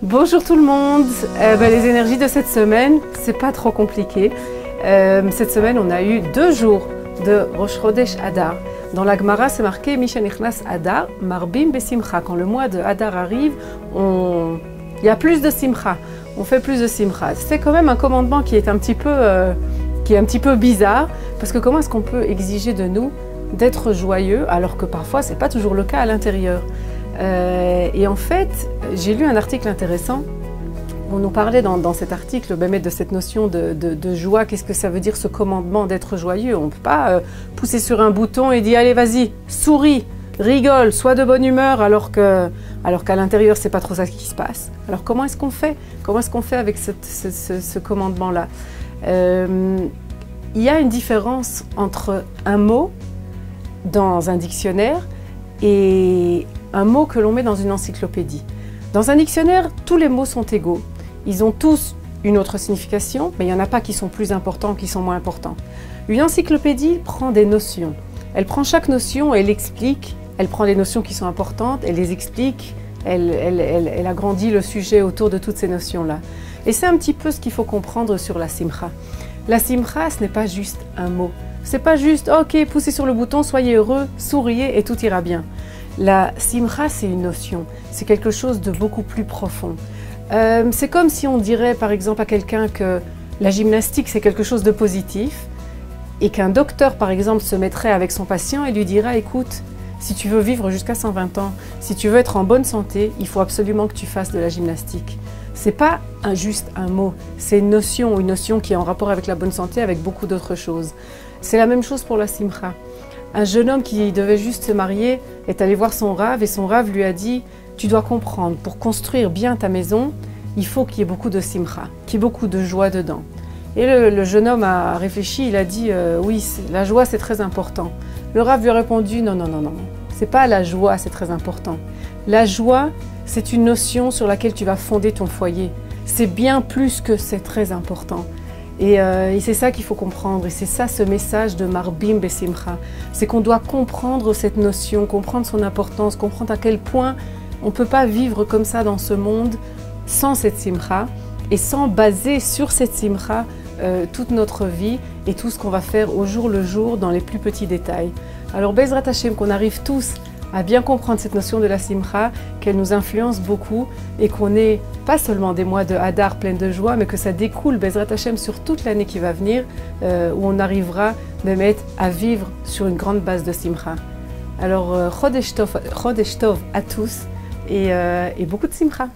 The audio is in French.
Bonjour tout le monde. Les énergies de cette semaine, c'est pas trop compliqué. Cette semaine, on a eu 2 jours de Rosh Chodesh Adar. Dans la Gemara, c'est marqué Mishenichnas Adar, Marbim Besimcha. Quand le mois de Adar arrive, il y a plus de simcha. On fait plus de simcha. C'est quand même un commandement qui est un petit peu bizarre, parce que comment est-ce qu'on peut exiger de nous d'être joyeux alors que parfois c'est pas toujours le cas à l'intérieur. Et en fait, j'ai lu un article intéressant. On nous parlait dans cet article de cette notion de joie. Qu'est-ce que ça veut dire ce commandement d'être joyeux? On ne peut pas pousser sur un bouton et dire allez vas-y, souris, rigole, sois de bonne humeur alors qu'à l'intérieur c'est pas trop ça qui se passe. Alors comment est-ce qu'on fait? Comment est-ce qu'on fait avec ce commandement-là? Il y a une différence entre un mot dans un dictionnaire et un mot que l'on met dans une encyclopédie. Dans un dictionnaire, tous les mots sont égaux. Ils ont tous une autre signification, mais il n'y en a pas qui sont plus importants, qui sont moins importants. Une encyclopédie prend des notions. Elle prend chaque notion et elle explique. Elle prend les notions qui sont importantes, elle les explique, elle agrandit le sujet autour de toutes ces notions-là. Et c'est un petit peu ce qu'il faut comprendre sur la simcha. La simcha, ce n'est pas juste un mot. C'est pas juste, ok, poussez sur le bouton, soyez heureux, souriez et tout ira bien. La simcha, c'est une notion, c'est quelque chose de beaucoup plus profond. C'est comme si on dirait par exemple à quelqu'un que la gymnastique c'est quelque chose de positif et qu'un docteur par exemple se mettrait avec son patient et lui dira écoute, si tu veux vivre jusqu'à 120 ans, si tu veux être en bonne santé, il faut absolument que tu fasses de la gymnastique. C'est pas juste un mot, c'est une notion qui est en rapport avec la bonne santé, avec beaucoup d'autres choses. C'est la même chose pour la simcha. Un jeune homme qui devait juste se marier est allé voir son Rav et son Rav lui a dit « Tu dois comprendre, pour construire bien ta maison, il faut qu'il y ait beaucoup de simcha, qu'il y ait beaucoup de joie dedans. » Et le jeune homme a réfléchi, il a dit « Oui, la joie c'est très important. » Le Rav lui a répondu « Non, non, non, non, c'est pas la joie, c'est très important. La joie, c'est une notion sur laquelle tu vas fonder ton foyer. C'est bien plus que c'est très important. » Et c'est ça qu'il faut comprendre, et c'est ça ce message de Marbim Besimcha. C'est qu'on doit comprendre cette notion, comprendre son importance, comprendre à quel point on ne peut pas vivre comme ça dans ce monde sans cette simcha et sans baser sur cette simcha toute notre vie et tout ce qu'on va faire au jour le jour dans les plus petits détails. Alors Bezrat Hashem, qu'on arrive tous à bien comprendre cette notion de la simcha, qu'elle nous influence beaucoup et qu'on ait pas seulement des mois de Hadar pleins de joie, mais que ça découle Bezrat Hashem sur toute l'année qui va venir, où on arrivera même à vivre sur une grande base de simcha. Alors Chodesh Tov à tous et beaucoup de simcha.